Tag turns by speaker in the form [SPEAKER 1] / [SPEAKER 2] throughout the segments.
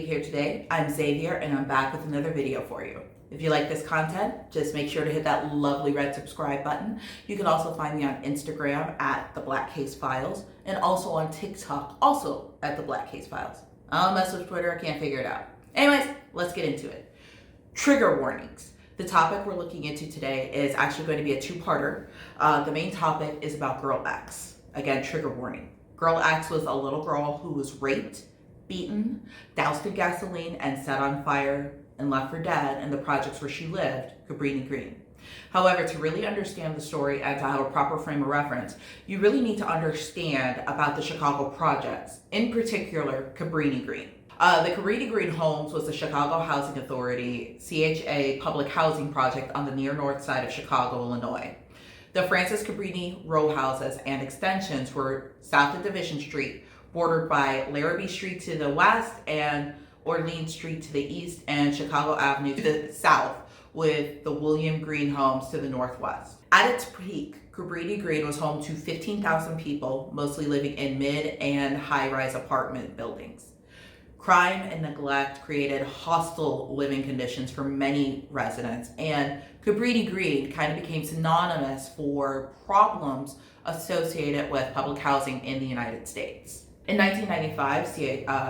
[SPEAKER 1] here today. I'm Xavier and I'm back with another video for you. If you like this content, just make sure to hit that lovely red subscribe button. You can also find me on Instagram at The Black Case Files and also on TikTok, also at The Black Case Files. I don't mess with Twitter, I can't figure it out. Anyways, let's get into it. Trigger warnings. The topic we're looking into today is actually going to be a two-parter. The main topic is about Girl X. Again, trigger warning. Girl X was a little girl who was raped, beaten, doused in gasoline, and set on fire and left for dead in the projects where she lived, Cabrini Green. However, to really understand the story and to have a proper frame of reference, you really need to understand about the Chicago Projects, in particular, Cabrini Green. The Cabrini Green homes was the Chicago Housing Authority, CHA public housing project on the near north side of Chicago, Illinois. The Francis Cabrini row houses and extensions were south of Division Street, bordered by Larrabee Street to the west and Orleans Street to the east and Chicago Avenue to the south, with the William Green homes to the northwest. At its peak, Cabrini Green was home to 15,000 people, mostly living in mid and high-rise apartment buildings. Crime and neglect created hostile living conditions for many residents, and Cabrini Green kind of became synonymous for problems associated with public housing in the United States. In 1995,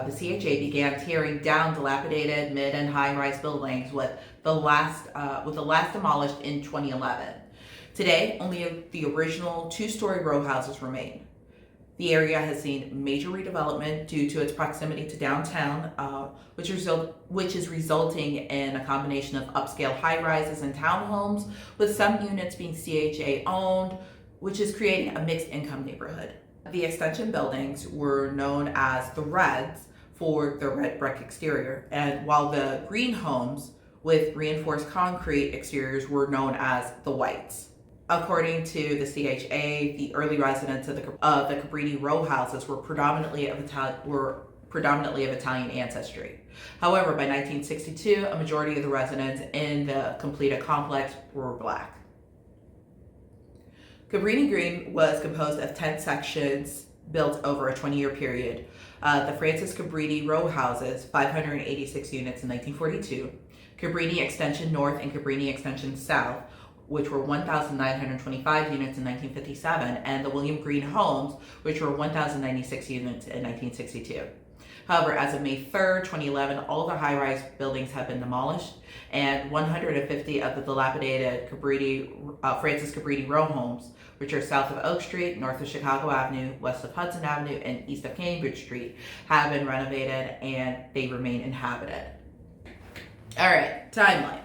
[SPEAKER 1] the CHA began tearing down dilapidated mid and high-rise buildings, with the last demolished in 2011. Today, only the original two-story row houses remain. The area has seen major redevelopment due to its proximity to downtown, which is resulting in a combination of upscale high-rises and townhomes, with some units being CHA-owned, which is creating a mixed-income neighborhood. The extension buildings were known as the Reds for the red brick exterior, and while the green homes with reinforced concrete exteriors were known as the Whites. According to the CHA, the early residents of the Cabrini row houses were predominantly of Italian ancestry. However, by 1962, a majority of the residents in the completed complex were Black. Cabrini Green was composed of 10 sections built over a 20-year period. The Francis Cabrini row houses, 586 units in 1942, Cabrini Extension North and Cabrini Extension South, which were 1,925 units in 1957, and the William Green homes, which were 1,096 units in 1962. However, as of May 3rd, 2011, all the high-rise buildings have been demolished, and 150 of the dilapidated Francis Cabrini row homes, which are south of Oak Street, north of Chicago Avenue, west of Hudson Avenue, and east of Cambridge Street, have been renovated and they remain inhabited. All right, timeline.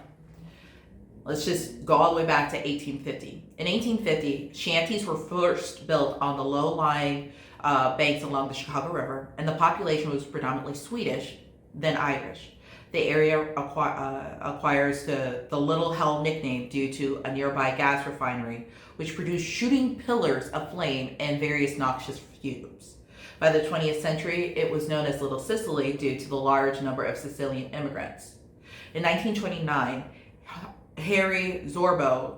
[SPEAKER 1] Let's just go all the way back to 1850. In 1850, shanties were first built on the low-lying banks along the Chicago River, and the population was predominantly Swedish, then Irish. The area acquires the Little Hell nickname due to a nearby gas refinery, which produced shooting pillars of flame and various noxious fumes. By the 20th century, it was known as Little Sicily due to the large number of Sicilian immigrants. In 1929, Harry Zorbo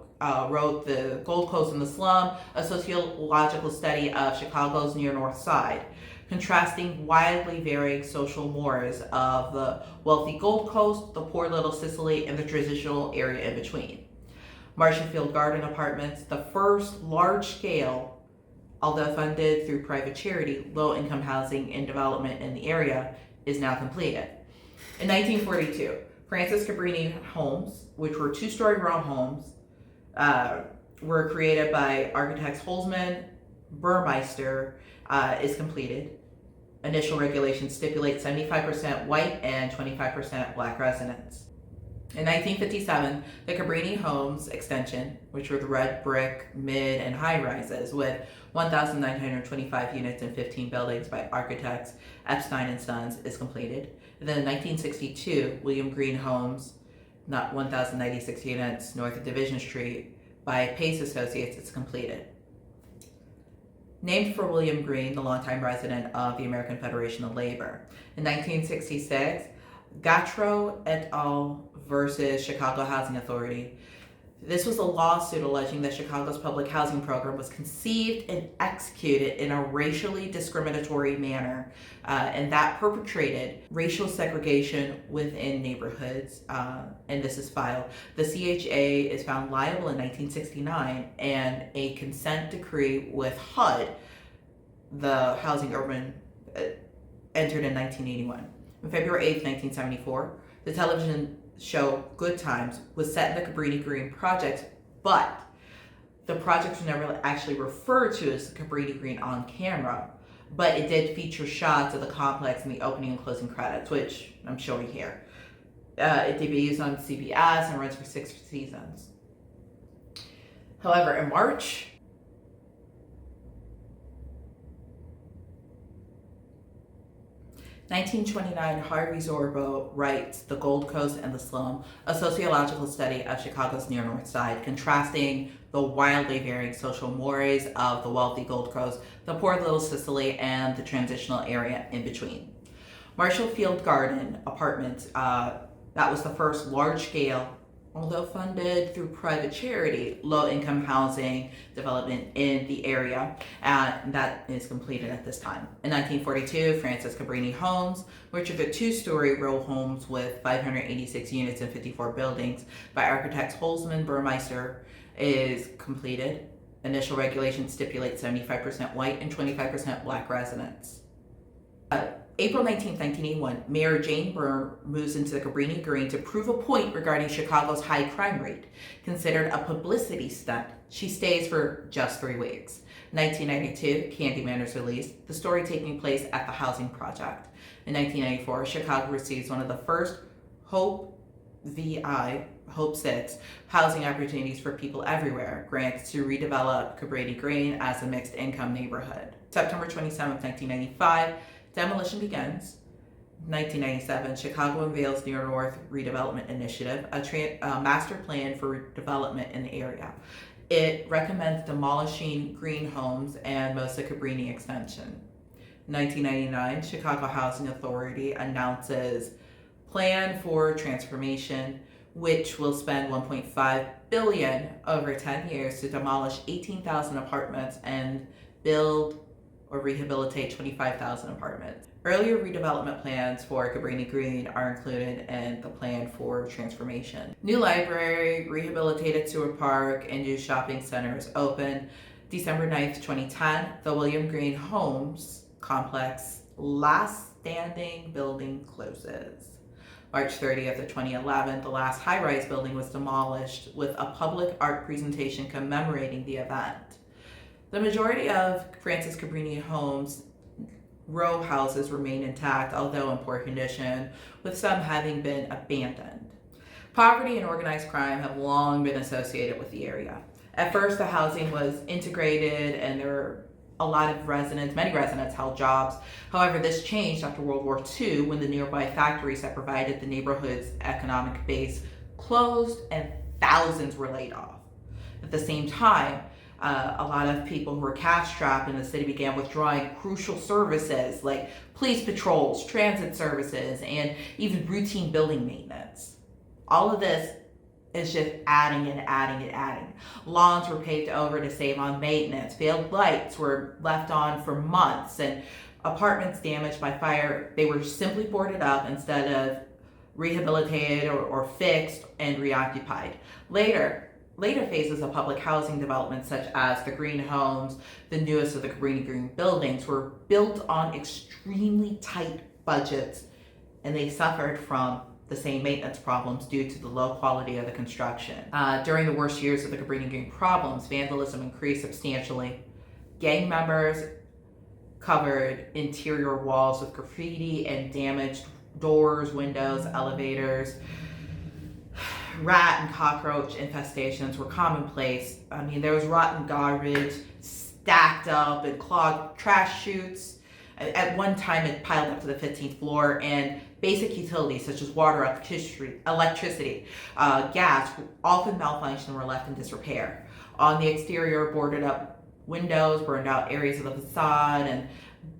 [SPEAKER 1] wrote The Gold Coast and the Slum, a sociological study of Chicago's near north side, contrasting widely varying social mores of the wealthy Gold Coast, the poor Little Sicily, and the transitional area in between. Marshfield Garden Apartments, the first large-scale, although funded through private charity, low-income housing and development in the area, is now completed. In 1942, Francis Cabrini homes, which were two-story row homes, were created by architects Holzman, Burmeister, is completed. Initial regulations stipulate 75% white and 25% Black residents. In 1957, the Cabrini homes extension, which were the red brick, mid, and high rises with 1,925 units and 15 buildings by architects Epstein and Sons, is completed. And then in 1962, William Green homes, not 1,096 units north of Division Street, by Pace Associates, is completed. Named for William Green, the longtime resident of the American Federation of Labor. In 1966, Gautreaux et al. Versus Chicago Housing Authority. This was a lawsuit alleging that Chicago's public housing program was conceived and executed in a racially discriminatory manner, and that perpetrated racial segregation within neighborhoods, and this is filed. The CHA is found liable in 1969, and a consent decree with HUD, the Housing Urban, entered in 1981. On February 8th, 1974, the television show Good Times was set in the Cabrini Green project, but the project was never actually referred to as the Cabrini Green on camera, but it did feature shots of the complex in the opening and closing credits, which I'm showing here. It debuts on CBS and runs for 6 seasons. However, in March, (1929), Harvey Zorbo writes The Gold Coast and the Slum, a sociological study of Chicago's near North Side, contrasting the wildly varying social mores of the wealthy Gold Coast, the poor Little Sicily, and the transitional area in between. Marshall Field Garden Apartments, that was the first large-scale, although funded through private charity, low-income housing development in the area, and that is completed at this time. In 1942, Francis Cabrini Homes, which are the 2-story row homes with 586 units and 54 buildings by architects Holzman Burmeister, is completed. Initial regulations stipulate 75% white and 25% black residents. April 19, 1981, Mayor Jane Byrne moves into the Cabrini Green to prove a point regarding Chicago's high crime rate. Considered a publicity stunt, she stays for just 3 weeks. 1992, Candyman is released, the story taking place at the Housing Project. In 1994, Chicago receives one of the first Hope 6 housing opportunities for people everywhere, grants to redevelop Cabrini Green as a mixed income neighborhood. September 27, 1995, Demolition begins. 1997, Chicago unveils Near North Redevelopment Initiative, a master plan for development in the area. It recommends demolishing green homes and most of Cabrini extension. 1999, Chicago Housing Authority announces plan for transformation, which will spend $1.5 billion over 10 years to demolish 18,000 apartments and build or rehabilitate 25,000 apartments. Earlier redevelopment plans for Cabrini Green are included in the plan for transformation. New library, rehabilitated sewer park, and new shopping centers open. December 9th, 2010, the William Green Homes complex last standing building closes. March 30th of 2011, the last high-rise building was demolished with a public art presentation commemorating the event. The majority of Francis Cabrini Homes' row houses remain intact, although in poor condition, with some having been abandoned. Poverty and organized crime have long been associated with the area. At first, the housing was integrated and there were a lot of many residents held jobs. However, this changed after World War II when the nearby factories that provided the neighborhood's economic base closed and thousands were laid off. At the same time, a lot of people who were cash-strapped in the city began withdrawing crucial services like police patrols, transit services, and even routine building maintenance. All of this is just adding and adding and adding. Lawns were paved over to save on maintenance. Failed lights were left on for months, and apartments damaged by fire, they were simply boarded up instead of rehabilitated or fixed and reoccupied. Later phases of public housing development, such as the Green Homes, the newest of the Cabrini Green buildings, were built on extremely tight budgets, and they suffered from the same maintenance problems due to the low quality of the construction. During the worst years of the Cabrini Green problems, vandalism increased substantially. Gang members covered interior walls with graffiti and damaged doors, windows, elevators. Rat and cockroach infestations were commonplace. I mean, there was rotten garbage stacked up and clogged trash chutes. At one time, it piled up to the 15th floor, and basic utilities such as water, electricity, gas often malfunctioned and were left in disrepair. On the exterior, boarded up windows, burned out areas of the facade, and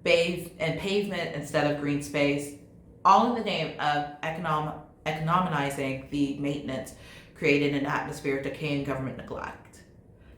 [SPEAKER 1] pavement instead of green space, all in the name of economizing the maintenance created an atmosphere of decay and government neglect.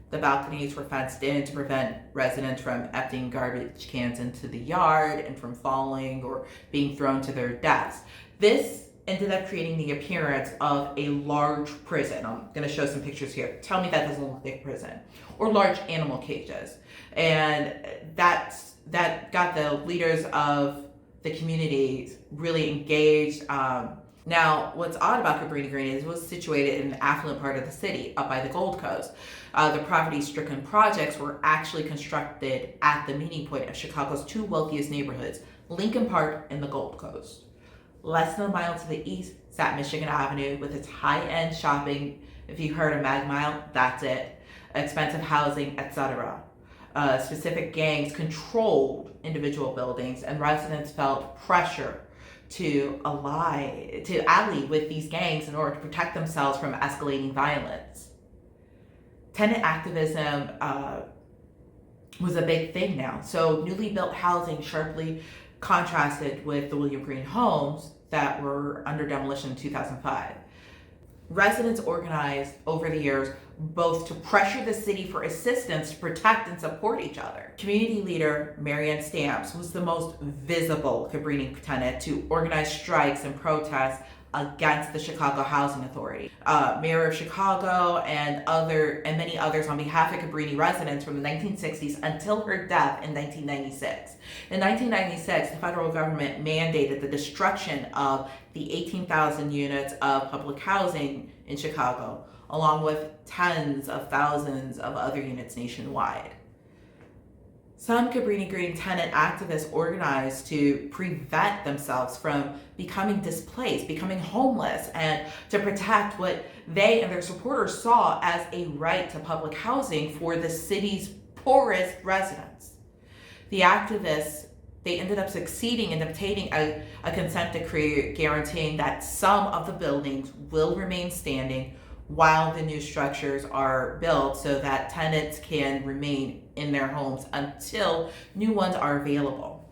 [SPEAKER 1] The balconies were fenced in to prevent residents from emptying garbage cans into the yard and from falling or being thrown to their deaths. This ended up creating the appearance of a large prison. I'm going to show some pictures here. Tell me that doesn't look like a prison. Or large animal cages. And that got the leaders of the communities really engaged. Now, what's odd about Cabrini Green is it was situated in an affluent part of the city, up by the Gold Coast. The poverty-stricken projects were actually constructed at the meeting point of Chicago's two wealthiest neighborhoods, Lincoln Park and the Gold Coast. Less than a mile to the east sat Michigan Avenue with its high-end shopping. If you heard of Mag Mile, that's it. Expensive housing, etc. Specific gangs controlled individual buildings, and residents felt pressure to ally with these gangs in order to protect themselves from escalating violence. Tenant activism was a big thing now. So newly built housing sharply contrasted with the William Green homes that were under demolition in 2005. Residents organized over the years both to pressure the city for assistance to protect and support each other. Community leader Marianne Stamps was the most visible Cabrini tenant to organize strikes and protests against the Chicago Housing Authority. Mayor of Chicago and many others on behalf of Cabrini residents from the 1960s until her death in 1996. In 1996, the federal government mandated the destruction of the 18,000 units of public housing in Chicago, along with tens of thousands of other units nationwide. Some Cabrini Green tenant activists organized to prevent themselves from becoming displaced, becoming homeless, and to protect what they and their supporters saw as a right to public housing for the city's poorest residents. The activists, they ended up succeeding in obtaining a consent decree guaranteeing that some of the buildings will remain standing while the new structures are built so that tenants can remain in their homes until new ones are available.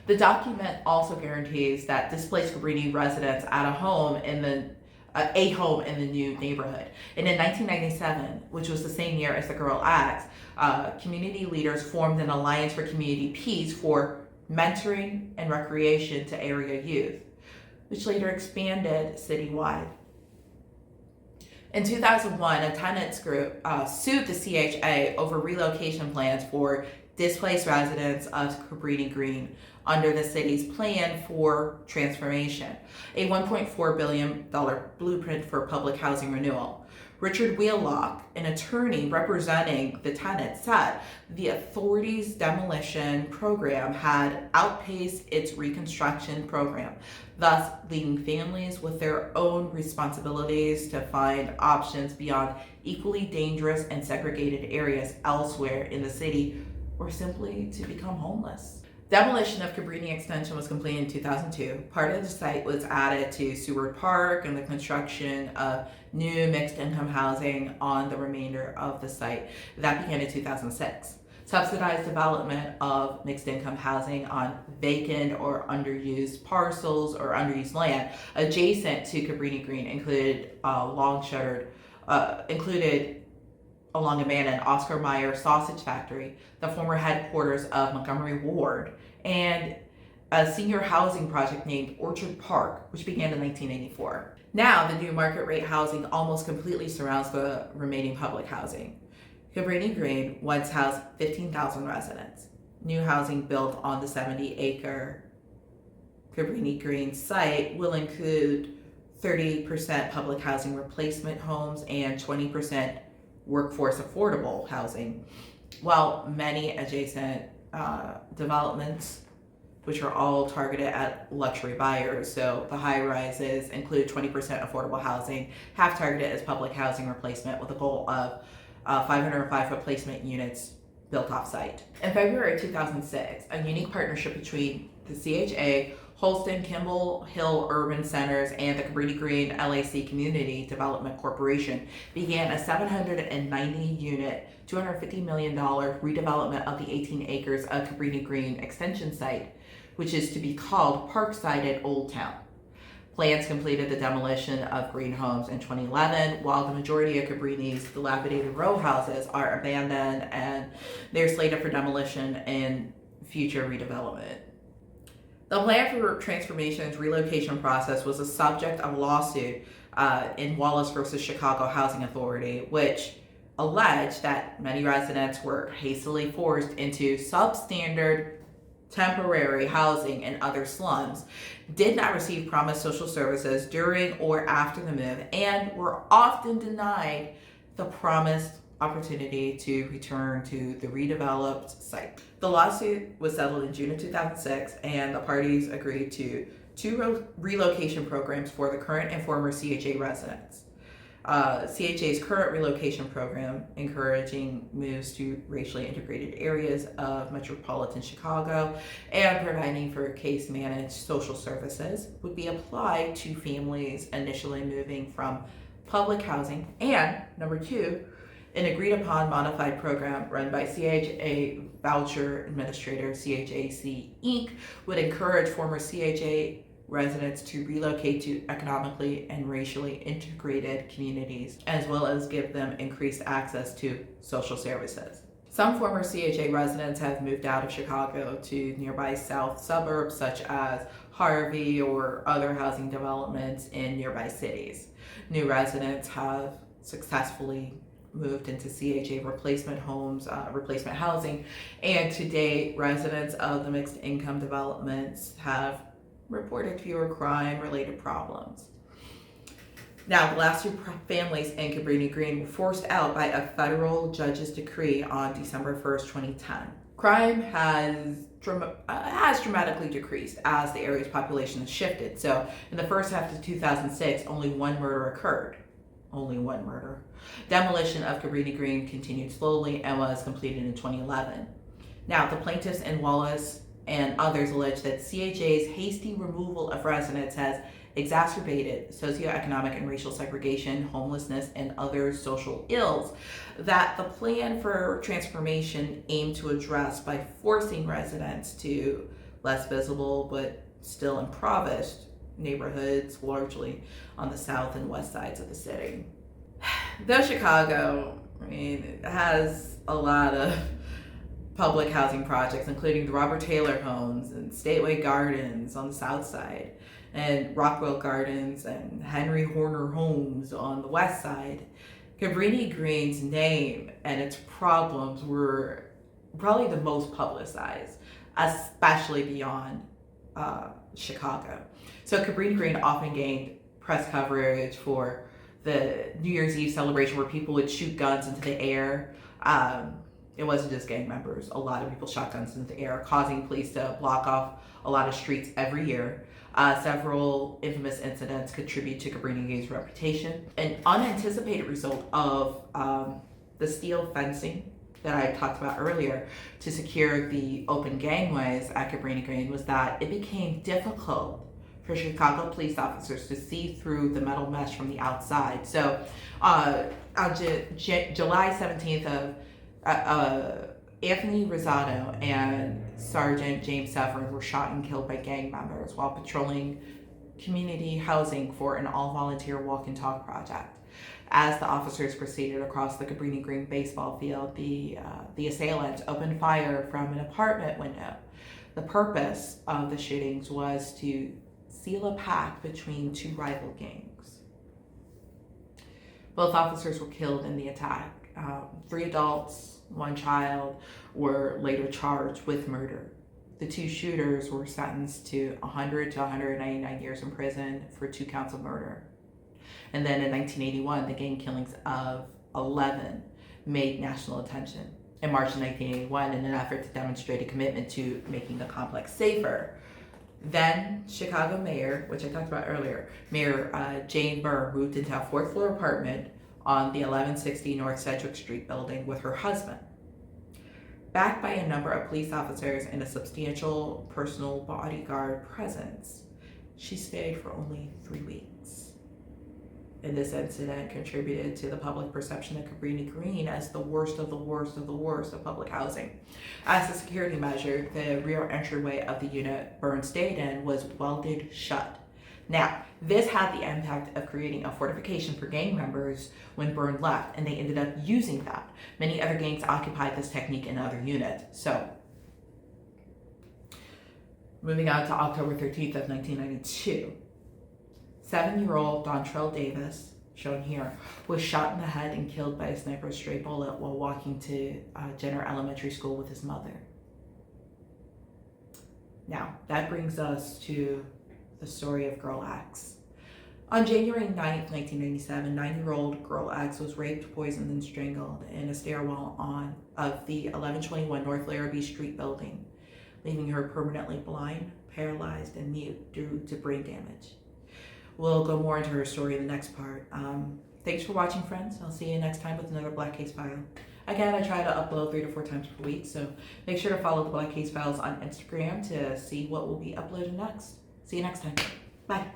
[SPEAKER 1] The document also guarantees that displaced Cabrini residents at a home in the new neighborhood. And in 1997, which was the same year as the Girl Acts, community leaders formed an Alliance for Community Peace for mentoring and recreation to area youth, which later expanded citywide. In 2001, a tenants group sued the CHA over relocation plans for displaced residents of Cabrini Green under the city's plan for transformation, a $1.4 billion blueprint for public housing renewal. Richard Wheelock, an attorney representing the tenants, said the authority's demolition program had outpaced its reconstruction program, thus leaving families with their own responsibilities to find options beyond equally dangerous and segregated areas elsewhere in the city, or simply to become homeless. Demolition of Cabrini Extension was completed in 2002. Part of the site was added to Seward Park and the construction of new mixed-income housing on the remainder of the site. That began in 2006. Subsidized development of mixed-income housing on vacant or underused parcels or underused land adjacent to Cabrini Green included along abandoned Oscar Mayer Sausage Factory, the former headquarters of Montgomery Ward, and a senior housing project named Orchard Park, which began in 1984. Now, the new market rate housing almost completely surrounds the remaining public housing. Cabrini Green once housed 15,000 residents. New housing built on the 70-acre Cabrini Green site will include 30% public housing replacement homes and 20% workforce affordable housing, while many adjacent developments, which are all targeted at luxury buyers, so the high rises include 20% affordable housing, have targeted as public housing replacement with a goal of 505 replacement units built off-site. In February 2006, a unique partnership between the CHA, Holston Kimball Hill Urban Centers, and the Cabrini Green LAC Community Development Corporation began a 790-unit, $250 million redevelopment of the 18 acres of Cabrini Green extension site, which is to be called Parkside at Old Town. Plans completed the demolition of green homes in 2011, while the majority of Cabrini's dilapidated row houses are abandoned and they're slated for demolition in future redevelopment. The plan for transformation's relocation process was a subject of a lawsuit in Wallace versus Chicago Housing Authority, which alleged that many residents were hastily forced into substandard temporary housing in other slums, did not receive promised social services during or after the move, and were often denied the promised opportunity to return to the redeveloped site. The lawsuit was settled in June of 2006, and the parties agreed to two relocation programs for the current and former CHA residents. CHA's current relocation program, encouraging moves to racially integrated areas of metropolitan Chicago and providing for case-managed social services, would be applied to families initially moving from public housing. And number two, an agreed-upon modified program run by CHA Voucher Administrator, CHAC Inc., would encourage former CHA residents to relocate to economically and racially integrated communities, as well as give them increased access to social services. Some former CHA residents have moved out of Chicago to nearby south suburbs such as Harvey or other housing developments in nearby cities. New residents have successfully moved into CHA replacement homes, replacement housing, and to date, residents of the mixed income developments have reported fewer crime-related problems. Now, the last two families in Cabrini Green were forced out by a federal judge's decree on December 1st, 2010. Crime has dramatically decreased as the area's population has shifted. So, in the first half of 2006, only one murder occurred. Only one murder. Demolition of Cabrini Green continued slowly and was completed in 2011. Now, the plaintiffs in Wallace and others allege that CHA's hasty removal of residents has exacerbated socioeconomic and racial segregation, homelessness, and other social ills that the plan for transformation aimed to address by forcing residents to less visible but still impoverished neighborhoods, largely on the south and west sides of the city. Though Chicago, has a lot of public housing projects, including the Robert Taylor Homes and Stateway Gardens on the south side, and Rockwell Gardens and Henry Horner Homes on the west side, Cabrini Green's name and its problems were probably the most publicized, especially beyond Chicago. So Cabrini Green often gained press coverage for the New Year's Eve celebration where people would shoot guns into the air. It wasn't just gang members. A lot of people shot guns into the air, causing police to block off a lot of streets every year. Several infamous incidents contribute to Cabrini Green's reputation. An unanticipated result of the steel fencing that I talked about earlier to secure the open gangways at Cabrini Green was that it became difficult for Chicago police officers to see through the metal mesh from the outside. So on July 17th of Anthony Rosado and Sergeant James Severin were shot and killed by gang members while patrolling community housing for an all-volunteer walk and talk project. As the officers proceeded across the Cabrini Green baseball field, the assailants opened fire from an apartment window. The purpose of the shootings was to seal a pact between two rival gangs. Both officers were killed in the attack. 3 adults, 1 child were later charged with murder. The 2 shooters were sentenced to 100 to 199 years in prison for 2 counts of murder. And then in 1981, the gang killings of 11 made national attention. In March of 1981, in an effort to demonstrate a commitment to making the complex safer, then Chicago Mayor, which I talked about earlier, Mayor Jane Burr moved into a 4th floor apartment on the 1160 North Sedgwick Street building with her husband. Backed by a number of police officers and a substantial personal bodyguard presence, she stayed for only 3 weeks. And this incident contributed to the public perception of Cabrini Green as the worst of the worst of the worst of public housing. As a security measure, the rear entryway of the unit Burn stayed in was welded shut, Now, this had the impact of creating a fortification for gang members when Byrne left, and they ended up using that. Many other gangs occupied this technique in other units. So, moving on to October 13th of 1992. 7-year-old Gautreaux Davis, shown here, was shot in the head and killed by a sniper's stray bullet while walking to Jenner Elementary School with his mother. Now, that brings us to the story of Girl X. On January 9th, 1997, 9-year-old Girl X was raped, poisoned, and strangled in a stairwell of the 1121 North Larrabee Street building, leaving her permanently blind, paralyzed, and mute due to brain damage. We'll go more into her story in the next part. Thanks for watching, friends. I'll see you next time with another Black Case File. Again, I try to upload 3 to 4 times per week, so make sure to follow the Black Case Files on Instagram to see what will be uploaded next. See you next time. Bye.